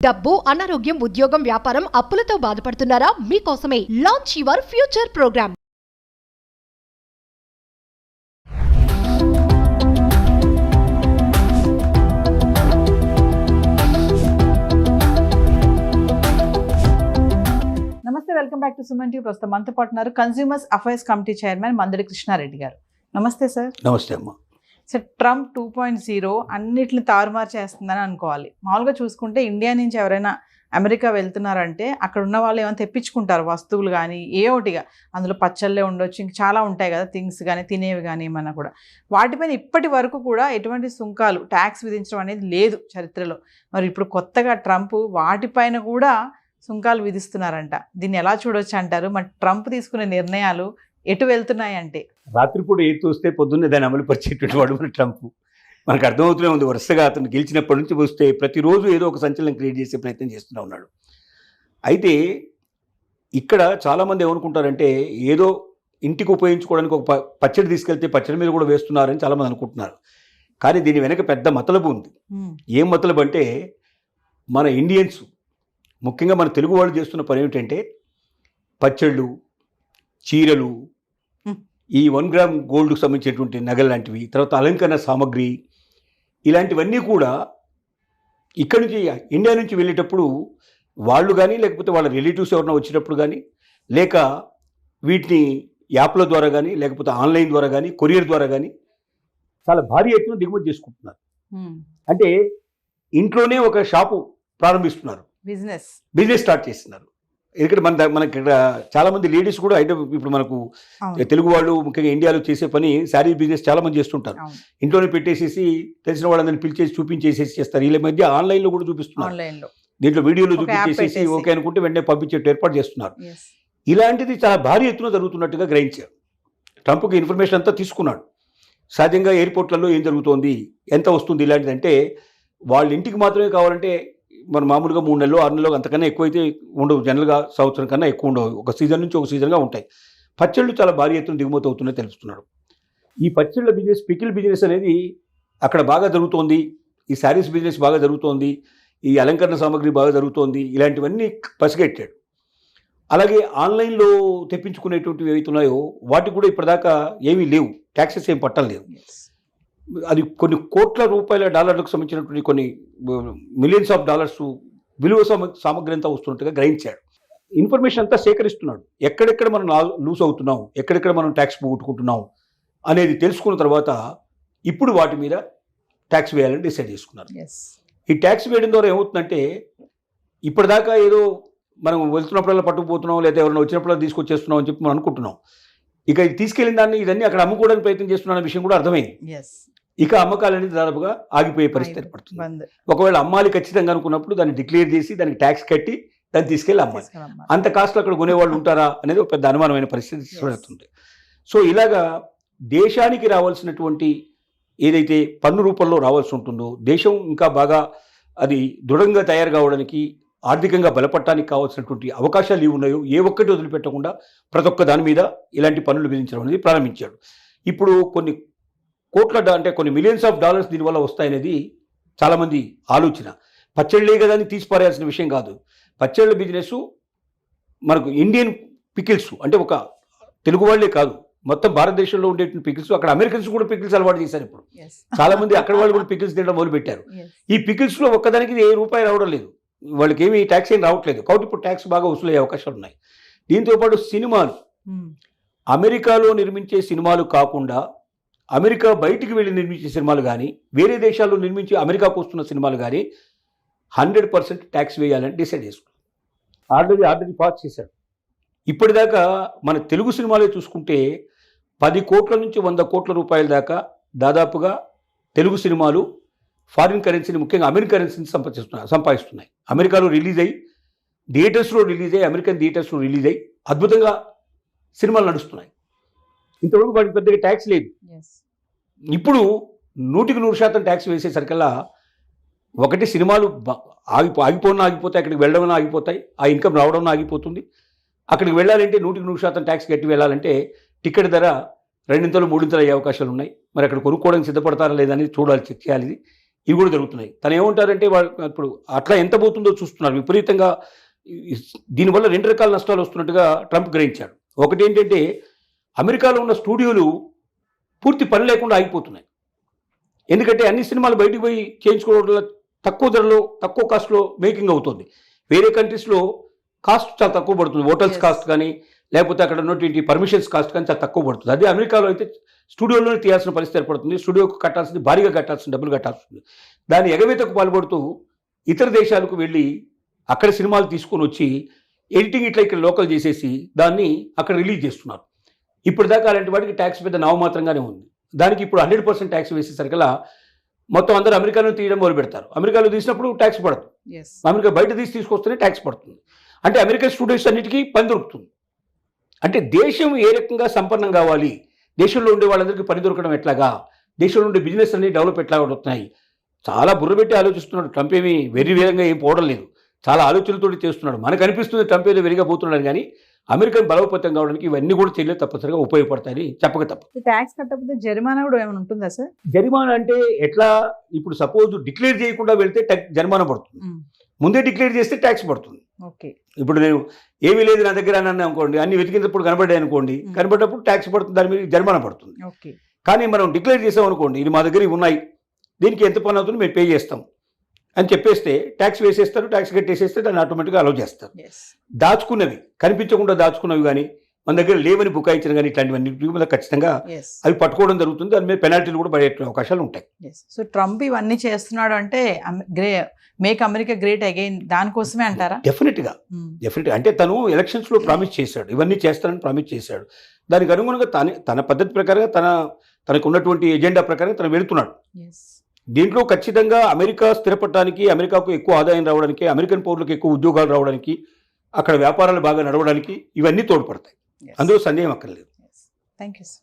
డబ్బు, అనారోగ్యం, ఉద్యోగం, వ్యాపారం, అప్పులతో బాధపడుతున్నారా? మీకోసమే లాంచ్ యువర్ ఫ్యూచర్ ప్రోగ్రామ్. నమస్తే, welcome back to Suman TV. ప్రస్తుతం మనతో పాటు ఉన్నారు consumers affairs committee chairman Mandadi Krishna Reddy గారు. నమస్తే సార్. నమస్తే అమ్మా. సార్, ట్రంప్ 2.0 అన్నిటిని తారుమారు చేస్తుందని అనుకోవాలి. మామూలుగా చూసుకుంటే ఇండియా నుంచి ఎవరైనా అమెరికా వెళ్తున్నారంటే అక్కడ ఉన్న వాళ్ళు ఏమైనా తెప్పించుకుంటారు, వస్తువులు కానీ ఏ ఒకటిగా. అందులో పచ్చళ్ళే ఉండొచ్చు, ఇంక చాలా ఉంటాయి కదా, థింగ్స్ కానీ తినేవి కానీ ఏమన్నా కూడా. వాటిపైన ఇప్పటి వరకు కూడా ఎటువంటి సుంకాలు, ట్యాక్స్ విధించడం అనేది లేదు చరిత్రలో. మరి ఇప్పుడు కొత్తగా ట్రంప్ వాటిపైన కూడా సుంకాలు విధిస్తున్నారంట. దీన్ని ఎలా చూడొచ్చు అంటారు? మరి ట్రంప్ తీసుకునే నిర్ణయాలు ఎటు వెళ్తున్నాయి అంటే? రాత్రిపూట ఏది చూస్తే పొద్దున్నే దాన్ని అమలు పరిచేటువంటి వాడు మన ట్రంప్. మనకు అర్థమవుతూనే ఉంది, వరుసగా అతను గెలిచినప్పటి నుంచి వస్తే ప్రతిరోజు ఏదో ఒక సంచలనం క్రియేట్ చేసే ప్రయత్నం చేస్తూనే ఉన్నాడు. అయితే ఇక్కడ చాలామంది ఏమనుకుంటారంటే ఏదో ఇంటికి ఉపయోగించుకోవడానికి ఒక పచ్చడి తీసుకెళ్తే పచ్చడి మీద కూడా వేస్తున్నారని చాలామంది అనుకుంటున్నారు. కానీ దీని వెనక పెద్ద మతలబు ఉంది. ఏం మతలబు అంటే, మన ఇండియన్స్, ముఖ్యంగా మన తెలుగు వాళ్ళు చేస్తున్న పని ఏమిటంటే పచ్చళ్ళు, చీరలు, ఈ 1 గ్రామ్ గోల్డ్కు సంబంధించినటువంటి నగలు లాంటివి, తర్వాత అలంకరణ సామాగ్రి, ఇలాంటివన్నీ కూడా ఇక్కడి నుంచి ఇండియా నుంచి వెళ్ళేటప్పుడు వాళ్ళు కానీ లేకపోతే వాళ్ళ రిలేటివ్స్ ఎవరైనా వచ్చినప్పుడు కానీ, లేక వీటిని యాప్ల ద్వారా కానీ లేకపోతే ఆన్లైన్ ద్వారా కానీ కొరియర్ ద్వారా కానీ చాలా భారీ ఎత్తున దిగుమతి చేసుకుంటున్నారు. అంటే ఇంట్లోనే ఒక షాపు ప్రారంభిస్తున్నారు, బిజినెస్ స్టార్ట్ చేస్తున్నారు. ఎందుకంటే మనకి ఇక్కడ చాలామంది లేడీస్ కూడా అయితే ఇప్పుడు మనకు తెలుగు వాళ్ళు ముఖ్యంగా ఇండియాలో చేసే పని శారీ బిజినెస్ చాలామంది చేస్తుంటారు. ఇంట్లోనే పెట్టేసేసి తెలిసిన వాళ్ళందరినీ పిలిచేసి చూపించేసేసి చేస్తారు. వీళ్ళ మధ్య ఆన్లైన్లో కూడా చూపిస్తున్నారు, దీంట్లో వీడియోలు చూపించేసేసి ఓకే అనుకుంటే వెంటనే పంపించేట్టు ఏర్పాటు చేస్తున్నారు. ఇలాంటిది చాలా భారీ ఎత్తున జరుగుతున్నట్టుగా గ్రహించారు. ట్రంప్కి ఇన్ఫర్మేషన్ అంతా తీసుకున్నాడు. సహజంగా ఎయిర్పోర్ట్లలో ఏం జరుగుతోంది, ఎంత వస్తుంది, ఇలాంటిది అంటే వాళ్ళ ఇంటికి మాత్రమే కావాలంటే మన మామూలుగా 3 నెలలు 6 నెలలు అంతకన్నా ఎక్కువైతే ఉండవు. జనరల్గా సంవత్సరం కన్నా ఎక్కువ ఉండవు, ఒక సీజన్ నుంచి ఒక సీజన్గా ఉంటాయి. పచ్చళ్ళు చాలా భారీ ఎత్తున దిగుమతి అవుతున్నాయి తెలుస్తున్నాడు. ఈ పచ్చళ్ళ బిజినెస్, పికిల్ బిజినెస్ అనేది అక్కడ బాగా జరుగుతోంది. ఈ శారీస్ బిజినెస్ బాగా జరుగుతోంది, ఈ అలంకరణ సామాగ్రి బాగా జరుగుతోంది. ఇలాంటివన్నీ పసిగట్టాడు. అలాగే ఆన్లైన్లో తెప్పించుకునేటువంటివి ఏవైతున్నాయో వాటికి కూడా ఇప్పటిదాకా ఏమీ లేవు, ట్యాక్సెస్ ఏం పట్టలేవు. అది కొన్ని కోట్ల రూపాయల డాలర్లకు సంబంధించినటువంటి కొన్ని మిలియన్స్ ఆఫ్ డాలర్స్ విలువ సామగ్రి అంతా వస్తున్నట్టుగా గ్రహించాడు. ఇన్ఫర్మేషన్ అంతా సేకరిస్తున్నాడు. ఎక్కడెక్కడ మనం లూస్ అవుతున్నాం, ఎక్కడెక్కడ మనం ట్యాక్స్ పోగొట్టుకుంటున్నాం అనేది తెలుసుకున్న తర్వాత ఇప్పుడు వాటి మీద ట్యాక్స్ వేయాలని డిసైడ్ చేసుకున్నారు. ఈ ట్యాక్స్ వేయడం ద్వారా ఏమవుతుందంటే, ఇప్పటిదాకా ఏదో మనం వెళ్తున్నప్పుడల్లా పట్టుకుపోతున్నాం, లేదా ఎవరైనా వచ్చినప్పుడల్లా తీసుకొచ్చేస్తున్నాం అని చెప్పి మనం అనుకుంటున్నాం. ఇక ఇది తీసుకెళ్ళిన దాన్ని ఇదన్నీ అక్కడ అమ్ముకోవడానికి ప్రయత్నం చేస్తున్న విషయం కూడా అర్థమైంది. ఇక అమ్మకాలు అనేది దాదాపుగా ఆగిపోయే పరిస్థితి ఏర్పడుతుంది. ఒకవేళ అమ్మాలి ఖచ్చితంగా అనుకున్నప్పుడు దాన్ని డిక్లేర్ చేసి దానికి ట్యాక్స్ కట్టి దాన్ని తీసుకెళ్ళి అమ్మాలి. అంత కాస్ట్లో అక్కడ కొనేవాళ్ళు ఉంటారా అనేది ఒక పెద్ద అనుమానమైన పరిస్థితి పడుతుంది. సో ఇలాగా దేశానికి రావాల్సినటువంటి ఏదైతే పన్ను రూపంలో రావాల్సి ఉంటుందో, దేశం ఇంకా బాగా అది దృఢంగా తయారు కావడానికి, ఆర్థికంగా బలపడటానికి కావాల్సినటువంటి అవకాశాలు ఏవి ఉన్నాయో ఏ ఒక్కటి వదిలిపెట్టకుండా ప్రతి ఒక్క దాని మీద ఇలాంటి పన్నులు విధించడం అనేది ప్రారంభించాడు. ఇప్పుడు కొన్ని కోట్ల అంటే కొన్ని మిలియన్స్ ఆఫ్ డాలర్స్ దీనివల్ల వస్తాయనేది చాలామంది ఆలోచన. పచ్చళ్ళే కదా అని తీసిపారేయాల్సిన విషయం కాదు. పచ్చళ్ళ బిజినెస్ మనకు ఇండియన్ పికిల్స్ అంటే ఒక తెలుగు వాళ్ళే కాదు, మొత్తం భారతదేశంలో ఉండేటువంటి పికిల్స్, అక్కడ అమెరికన్స్ కూడా పికిల్స్ అలవాటు చేశారు. ఇప్పుడు చాలామంది అక్కడ వాళ్ళు కూడా పికిల్స్ తినడం మొదలుపెట్టారు. ఈ పికిల్స్లో ఒక్కదానికి ₹1 రావడం లేదు, వాళ్ళకి ఏమి ట్యాక్స్ ఏం రావట్లేదు. కాబట్టి ఇప్పుడు ట్యాక్స్ బాగా వసూలయ్యే అవకాశాలు ఉన్నాయి. దీంతోపాటు సినిమాలు, అమెరికాలో నిర్మించే సినిమాలు కాకుండా అమెరికా బయటికి వెళ్ళి నిర్మించే సినిమాలు కానీ, వేరే దేశాల్లో నిర్మించి అమెరికాకు వస్తున్న సినిమాలు కానీ 100% ట్యాక్స్ వేయాలని డిసైడ్ చేసుకున్నాడు. ఆల్రెడీ పాస్ చేశాడు. ఇప్పటిదాకా మన తెలుగు సినిమాలే చూసుకుంటే 10 కోట్ల నుంచి 100 కోట్ల రూపాయల దాకా దాదాపుగా తెలుగు సినిమాలు ఫారిన్ కరెన్సీని, ముఖ్యంగా అమెరికన్ కరెన్సీని సంపాదిస్తున్నాయి. అమెరికాలో రిలీజ్ అయ్యి థియేటర్స్లో రిలీజ్ అయ్యి అమెరికన్ థియేటర్స్లో రిలీజ్ అయ్యి అద్భుతంగా సినిమాలు నడుస్తున్నాయి. ఇంతవరకు వాటికి పెద్దగా ట్యాక్స్ లేదు. ఇప్పుడు 100% ట్యాక్స్ వేసేసరికల్లా ఒకటి సినిమాలు ఆగిపోతాయి, అక్కడికి వెళ్ళడం ఆగిపోతాయి, ఆ ఇన్కమ్ రావడం ఆగిపోతుంది. అక్కడికి వెళ్ళాలంటే 100% ట్యాక్స్ కట్టి వెళ్ళాలంటే టికెట్ ధర 2 3 అయ్యే అవకాశాలు ఉన్నాయి. మరి అక్కడ కొనుక్కోవడానికి సిద్ధపడతారా లేదని చూడాలి, చెక్ చేయాలి. ఇవి కూడా జరుగుతున్నాయి. తను ఏమంటారంటే వాళ్ళు ఇప్పుడు అట్లా ఎంత పోతుందో చూస్తున్నారు విపరీతంగా. దీనివల్ల 2 రకాల నష్టాలు వస్తున్నట్టుగా ట్రంప్ గ్రహించాడు. ఒకటి ఏంటంటే అమెరికాలో ఉన్న స్టూడియోలు పూర్తి పని లేకుండా ఆగిపోతున్నాయి. ఎందుకంటే అన్ని సినిమాలు బయటికి పోయి చేయించుకోవడం వల్ల తక్కువ ధరలో తక్కువ కాస్ట్లో మేకింగ్ అవుతుంది. వేరే కంట్రీస్లో కాస్ట్ చాలా తక్కువ పడుతుంది. హోటల్స్ కాస్ట్ కానీ లేకపోతే అక్కడ ఉన్నటువంటి పర్మిషన్స్ కాస్ట్ కానీ చాలా తక్కువ పడుతుంది. అదే అమెరికాలో అయితే స్టూడియోలోనే తీయాల్సిన పరిస్థితి ఏర్పడుతుంది. స్టూడియోకి కట్టాల్సింది భారీగా కట్టాల్సిన డబ్బులు కట్టాల్సింది. దాని ఎగవేతకు పాల్పడుతూ ఇతర దేశాలకు వెళ్ళి అక్కడ సినిమాలు తీసుకొని వచ్చి ఎడిటింగ్ ఇట్లా ఇక్కడ లోకల్ చేసేసి దాన్ని అక్కడ రిలీజ్ చేస్తున్నారు. ఇప్పుడు దాకా అలాంటి వాటికి ట్యాక్స్ పెద్ద నామమాత్రంగానే ఉంది. దానికి ఇప్పుడు 100% ట్యాక్స్ వేసేసరికల్లా మొత్తం అందరూ అమెరికాలో తీయడం మొదలు పెడతారు. అమెరికాలో తీసినప్పుడు ట్యాక్స్ పడదు. అమెరికా బయట తీసుకొస్తేనే ట్యాక్స్ పడుతుంది. అంటే అమెరికన్ స్టూడెంట్స్ అన్నిటికీ పని దొరుకుతుంది. అంటే దేశం ఏ రకంగా సంపన్నం కావాలి, దేశంలో ఉండే వాళ్ళందరికీ పని దొరకడం ఎట్లాగా, దేశంలో ఉండే బిజినెస్ అన్ని డెవలప్ ఎట్లా అవుతున్నాయి, చాలా బుర్రబెట్టి ఆలోచిస్తున్నాడు. ట్రంప్ ఏమి వెర్రి వేరంగా ఏం పోవడం లేదు, చాలా ఆలోచనలతో చేస్తున్నాడు. మనకు అనిపిస్తుంది ట్రంప్ ఏదో వెరిగా పోతున్నాడు, కానీ అమెరికన్ బలోపేతం కావడానికి ఇవన్నీ కూడా చర్యలు తప్పనిసరిగా ఉపయోగపడతాయని చెప్పక తప్ప. ట్యాక్స్ కట్టకపోతే జరిమానా కూడా ఏమైనా ఉంటుందా సార్? జరిమానా అంటే ఎట్లా, ఇప్పుడు సపోజ్ డిక్లేర్ చేయకుండా వెళ్తే జరిమానా పడుతుంది, ముందే డిక్లేర్ చేస్తే ట్యాక్స్ పడుతుంది. ఓకే, ఇప్పుడు నేను ఏమీ లేదు నా దగ్గర అని అనుకోండి, అన్ని వెతికినప్పుడు కనబడ్డాయి అనుకోండి, కనబడ్డప్పుడు ట్యాక్స్ పడుతుంది, దాని మీద జరిమానా పడుతుంది. ఓకే, కానీ మనం డిక్లేర్ చేసాం అనుకోండి, ఇది మా దగ్గర ఇవి ఉన్నాయి, దీనికి ఎంత పని అవుతుంది మేము పే చేస్తాం అని చెప్పేస్తే ట్యాక్స్ వేసేస్తారు, ట్యాక్స్ కట్టేసేస్తే దాన్ని ఆటోమేటిక్గా అలౌ చేస్తారు. దాచుకున్నవి, కనిపించకుండా దాచుకున్నవి కానీ మన దగ్గర లేవని బుకాయించిన కానీ ఇట్లాంటివన్నీ మీద ఖచ్చితంగా అవి పట్టుకోవడం జరుగుతుంది. దాని మీద పెనాల్టీలు కూడా పడే అవకాశాలు ఉంటాయి. సో ట్రంప్ ఇవన్నీ చేస్తున్నాడు అంటే మేక్ అమెరికా గ్రేట్ అగైన్ దానికోసమే అంటారా? డెఫినెట్గా అంటే తను ఎలక్షన్స్లో ప్రామిస్ చేశాడు, ఇవన్నీ చేస్తానని ప్రామిస్ చేశాడు. దానికి అనుగుణంగా తన పద్ధతి ప్రకారంగా తనకు ఉన్నటువంటి ఎజెండా ప్రకారంగా తను వెళుతున్నాడు. దీంట్లో ఖచ్చితంగా అమెరికా స్థిరపడడానికి, అమెరికాకు ఎక్కువ ఆదాయం రావడానికి, అమెరికన్ పౌరులకు ఎక్కువ ఉద్యోగాలు రావడానికి, అక్కడ వ్యాపారాలు బాగా నడవడానికి ఇవన్నీ తోడ్పడతాయి. అందులో సందేహం అక్కర్లేదు. Thank you sir.